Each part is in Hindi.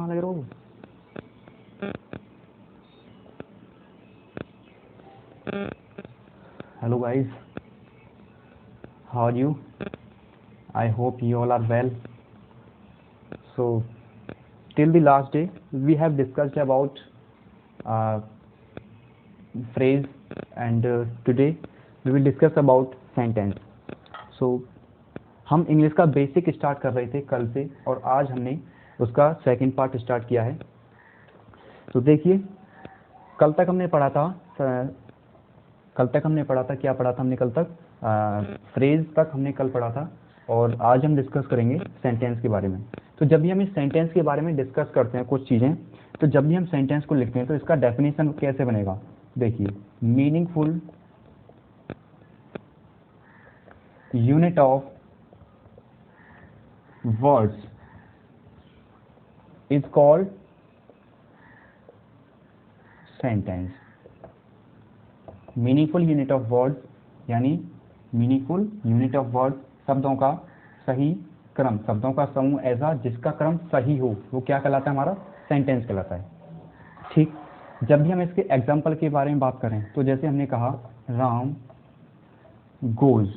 कहाँ लग रहे हो? Hello guys, how are you? I hope you all are well. So till the last day we have discussed about phrase and today we will discuss about sentence. So हम इंग्लिश का बेसिक स्टार्ट कर रहे थे कल से और आज हमने उसका सेकंड पार्ट स्टार्ट किया है। तो देखिए कल तक हमने पढ़ा था क्या पढ़ा था हमने कल तक? फ्रेज तक हमने कल पढ़ा था और आज हम डिस्कस करेंगे सेंटेंस के बारे में। तो जब भी हम इस सेंटेंस के बारे में डिस्कस करते हैं कुछ चीज़ें, तो जब भी हम सेंटेंस को लिखते हैं तो इसका डेफिनेशन कैसे बनेगा? देखिए, meaningful unit of words is called sentence. Meaningful unit of words यानी मीनिंगफुल यूनिट ऑफ वर्ड्स, शब्दों का सही क्रम, शब्दों का समूह ऐसा जिसका क्रम सही हो, वो क्या कहलाता है? हमारा सेंटेंस कहलाता है। ठीक, जब भी हम इसके एग्जाम्पल के बारे में बात करें तो जैसे हमने कहा राम गोज,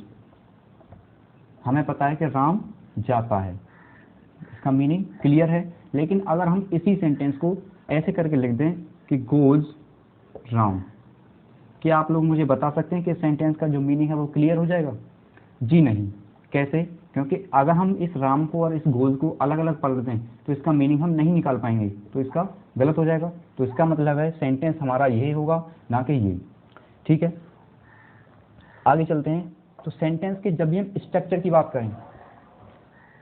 हमें पता है कि राम जाता है, इसका मीनिंग क्लियर है। लेकिन अगर हम इसी सेंटेंस को ऐसे करके लिख दें कि गोज राम, क्या आप लोग मुझे बता सकते हैं कि सेंटेंस का जो मीनिंग है वो क्लियर हो जाएगा? जी नहीं। कैसे? क्योंकि अगर हम इस राम को और इस गोज को अलग अलग पढ़ दें तो इसका मीनिंग हम नहीं निकाल पाएंगे, तो इसका गलत हो जाएगा। तो इसका मतलब है सेंटेंस हमारा ये होगा, ना कि ये। ठीक है, आगे चलते हैं। तो सेंटेंस के जब भी हम स्ट्रक्चर की बात करें,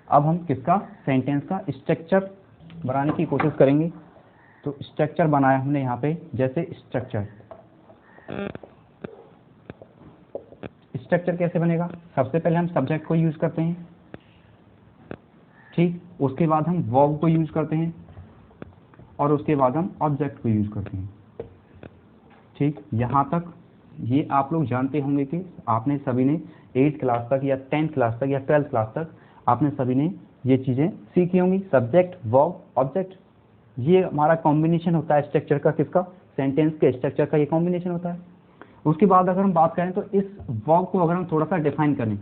अब हम किसका? सेंटेंस का स्ट्रक्चर बनाने की कोशिश करेंगे। तो स्ट्रक्चर बनाया हमने यहाँ पे, जैसे स्ट्रक्चर कैसे बनेगा? सबसे पहले हम सब्जेक्ट को यूज करते हैं, ठीक, उसके बाद हम वर्ब को यूज करते हैं और उसके बाद हम ऑब्जेक्ट को यूज करते हैं। ठीक, यहाँ तक ये आप लोग जानते होंगे कि आपने सभी ने 8th क्लास तक या 10th क्लास तक या 12th क्लास तक आपने सभी ने ये चीज़ें सीखी होंगी। सब्जेक्ट, वर्ब, ऑब्जेक्ट, ये हमारा कॉम्बिनेशन होता है स्ट्रक्चर का। किसका? सेंटेंस के स्ट्रक्चर का ये कॉम्बिनेशन होता है। उसके बाद अगर हम बात करें तो इस वर्ब को अगर हम थोड़ा सा डिफाइन करें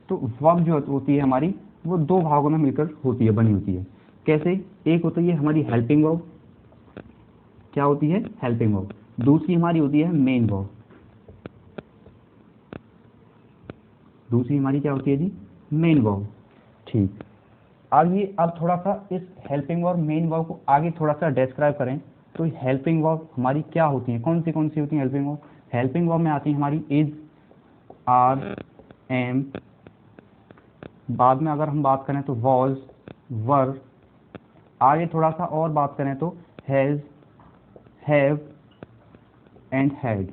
तो वर्ब जो होती है हमारी, वो दो भागों में मिलकर होती है, बनी होती है। कैसे? एक होती है हमारी हेल्पिंग वर्ब। क्या होती है? Helping verb. दूसरी हमारी होती है मेन वर्ब। दूसरी हमारी क्या होती है जी? Main verb. ठीक, अब थोड़ा सा इस हेल्पिंग वर्ब, मेन वर्ब को आगे थोड़ा सा डिस्क्राइब करें तो हेल्पिंग वर्ब हमारी क्या होती है? कौन सी होती है हेल्पिंग वर्ब? हेल्पिंग वर्ब में आती है हमारी इज, आर, एम। बाद में अगर हम बात करें तो वॉज, वर। आगे थोड़ा सा और बात करें तो हैज, हैव एंड हैड।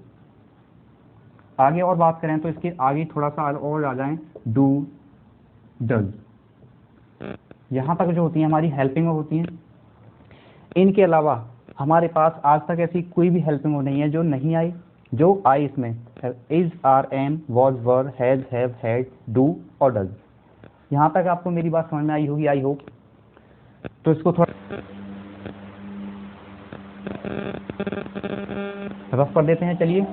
आगे और बात करें तो इसके आगे थोड़ा सा और आ जाएं, डू, डज। यहाँ तक जो होती है हमारी हेल्पिंग वर्ब होती हैं। इनके अलावा हमारे पास आज तक ऐसी कोई भी हेल्पिंग वर्ब नहीं है जो नहीं आई। जो आई इसमें is, are, am, was, were, has, have, had, do और डज। यहाँ तक आपको मेरी बात समझ में आई होगी, आई होप। तो इसको थोड़ा रफ कर देते हैं, चलिए।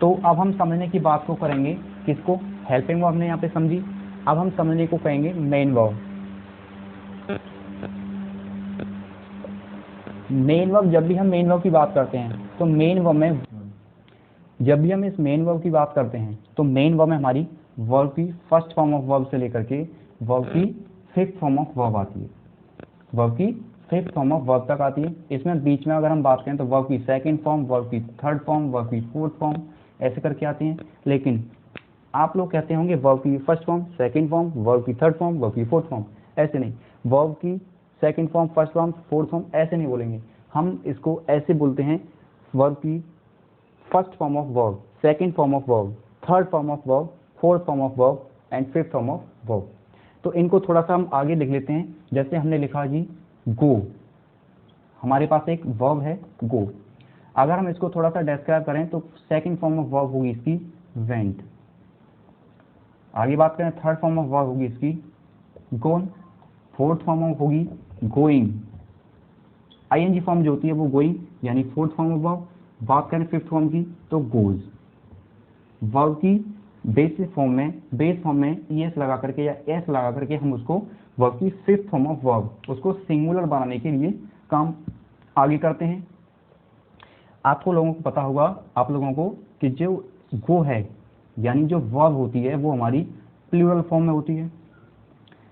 तो अब हम समझने की बात को करेंगे, किसको? हेल्पिंग वर्ब हमने यहाँ पे समझी। अब हम समझने को कहेंगे मेन वर्ब। मेन वर्ब, जब भी हम मेन वर्ब की बात करते हैं तो मेन वर्ब में, जब भी हम इस मेन वर्ब की बात करते हैं तो मेन वर्ब में हमारी वर्ब की फर्स्ट फॉर्म ऑफ वर्ब से लेकर के वर्ब की 5th फॉर्म ऑफ वर्ब आती है। वर्ब की 5th फॉर्म ऑफ वर्ब तक आती है। इसमें बीच में अगर हम बात करें तो वर्ब की 2nd फॉर्म, वर्ब की 3rd फॉर्म, वर्ब की 4th फॉर्म, ऐसे करके आती हैं। लेकिन आप लोग कहते होंगे वर्ब की 1st form, 2nd form, verb की 3rd फॉर्म, वर्ब की 4th फॉर्म। ऐसे नहीं, वर्ब की 2nd form, 1st form, 4th form, ऐसे नहीं बोलेंगे। हम इसको ऐसे बोलते हैं, वर्ब की 1st form of verb, 2nd form of verb, 3rd form of verb, 4th form of verb and 5th form of verb. तो इनको थोड़ा सा हम आगे लिख लेते हैं। जैसे हमने लिखा जी गो, हमारे पास एक वर्ब है गो। अगर हम इसको थोड़ा सा डिस्क्राइब करें तो सेकंड फॉर्म ऑफ वर्ब होगी इसकी वेंट। आगे बात करें थर्ड फॉर्म ऑफ वर्ब होगी इसकी गोन। फोर्थ फॉर्म ऑफ होगी गोइंग। आईएनजी फॉर्म जो होती है वो गोइंग यानी फोर्थ फॉर्म ऑफ वर्ब। बात करें फिफ्थ फॉर्म की तो गोज। वर्ब की बेस फॉर्म में ईएस लगा करके या एस लगा करके हम उसको वर्ब की फिफ्थ फॉर्म ऑफ वर्ब उसको सिंगुलर बनाने के लिए काम आगे करते हैं। आपको लोगों को पता होगा आप लोगों को कि जो गो है यानी जो वर्ब होती है वो हमारी प्लूरल फॉर्म में होती है।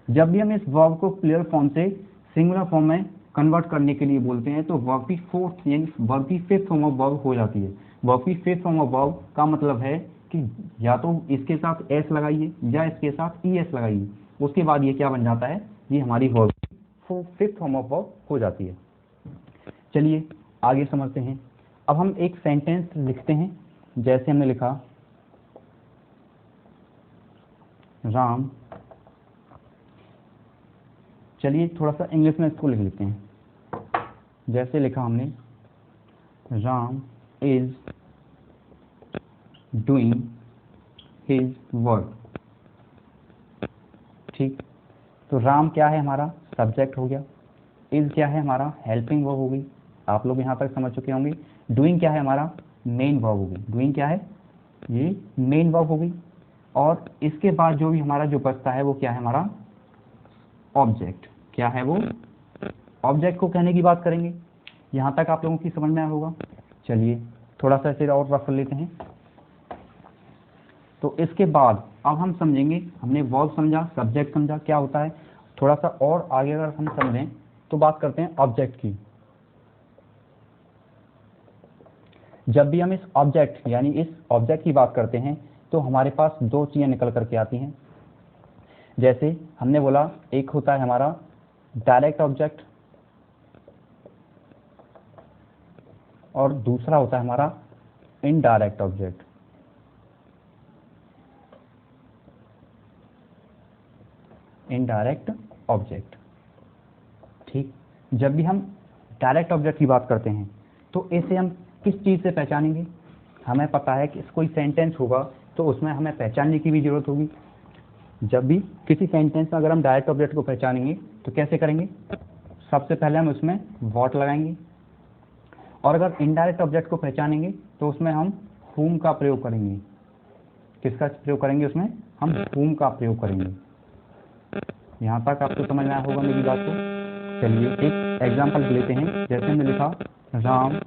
जब भी हम इस वर्ब को प्लूरल फॉर्म से सिंगुलर फॉर्म में कन्वर्ट करने के लिए बोलते हैं तो वर्ब की फोर्थ यानी वर्ब की फिफ्थ फॉर्म ऑफ वर्ब हो जाती है। वर्ब की फिफ्थ फॉर्म ऑफ वर्ब का मतलब है कि या तो इसके साथ एस लगाइए या इसके साथ ई एस लगाइए, उसके बाद ये क्या बन जाता है, ये हमारी वर्ब की फिफ्थ फॉर्म ऑफ वर्ब हो जाती है। चलिए आगे समझते हैं। अब हम एक सेंटेंस लिखते हैं, जैसे हमने लिखा राम। चलिए थोड़ा सा इंग्लिश में इसको लिख लेते हैं। जैसे लिखा हमने Ram is doing his work. ठीक, तो राम क्या है हमारा सब्जेक्ट हो गया। इज क्या है हमारा हेल्पिंग वर्ब हो गई, आप लोग यहाँ तक समझ चुके होंगे। डूइंग क्या है हमारा मेन वर्ब हो गई। डूइंग क्या है, ये मेन वर्ब हो गई। और इसके बाद जो भी हमारा जो बचता है वो क्या है हमारा ऑब्जेक्ट। क्या है वो, ऑब्जेक्ट को कहने की बात करेंगे। यहाँ तक आप लोगों की समझ में आया होगा। चलिए थोड़ा सा इसे और रफ कर लेते हैं। तो इसके बाद अब हम समझेंगे, हमने वर्ब समझा, सब्जेक्ट समझा क्या होता है, थोड़ा सा और आगे अगर हम समझें तो बात करते हैं ऑब्जेक्ट की। जब भी हम इस ऑब्जेक्ट यानी इस ऑब्जेक्ट की बात करते हैं तो हमारे पास दो चीजें निकल करके आती हैं। जैसे हमने बोला एक होता है हमारा डायरेक्ट ऑब्जेक्ट और दूसरा होता है हमारा इनडायरेक्ट ऑब्जेक्ट। इनडायरेक्ट ऑब्जेक्ट, ठीक। जब भी हम डायरेक्ट ऑब्जेक्ट की बात करते हैं तो इसे हम किस चीज़ से पहचानेंगे। हमें पता है कि कोई सेंटेंस होगा तो उसमें हमें पहचानने की भी जरूरत होगी। जब भी किसी सेंटेंस में अगर हम डायरेक्ट ऑब्जेक्ट को पहचानेंगे तो कैसे करेंगे, सबसे पहले हम उसमें व्हाट लगाएंगे। और अगर इनडायरेक्ट ऑब्जेक्ट को पहचानेंगे तो उसमें हम whom का प्रयोग करेंगे। किसका प्रयोग करेंगे, उसमें हम whom का प्रयोग करेंगे। यहाँ तक आपको समझ में आया होगा मेरी बात को। चलिए एक एग्जांपल लेते हैं। जैसे हमने लिखा राम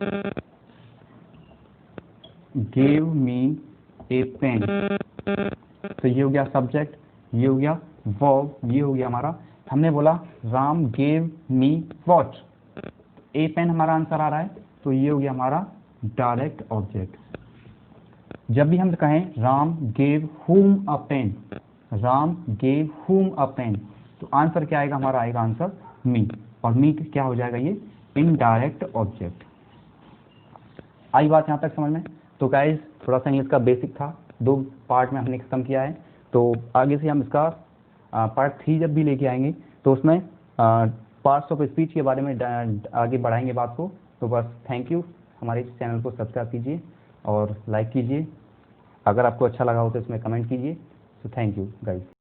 गेव मी ए पेन, तो ये हो गया सब्जेक्ट, ये हो गया वर्ब, ये हो गया हमारा। हमने बोला Ram gave me what, a pen हमारा आंसर आ रहा है, तो ये हो गया हमारा डायरेक्ट ऑब्जेक्ट। जब भी हम कहें राम गेव whom अ पेन, राम गेव whom अ पेन, तो आंसर क्या आएगा हमारा, आएगा आंसर मी। और मी क्या हो जाएगा, ये इनडायरेक्ट ऑब्जेक्ट। आई बात यहाँ तक समझ में। तो गाइस थोड़ा सा इसका बेसिक था, दो पार्ट में हमने खत्म किया है। तो आगे से हम इसका पार्ट 3 जब भी लेके आएंगे तो उसमें पार्ट्स ऑफ स्पीच के बारे में आगे बढ़ाएंगे बात को। तो बस थैंक यू, हमारे चैनल को सब्सक्राइब कीजिए और लाइक कीजिए। अगर आपको अच्छा लगा हो तो इसमें कमेंट कीजिए। तो थैंक यू गाइस।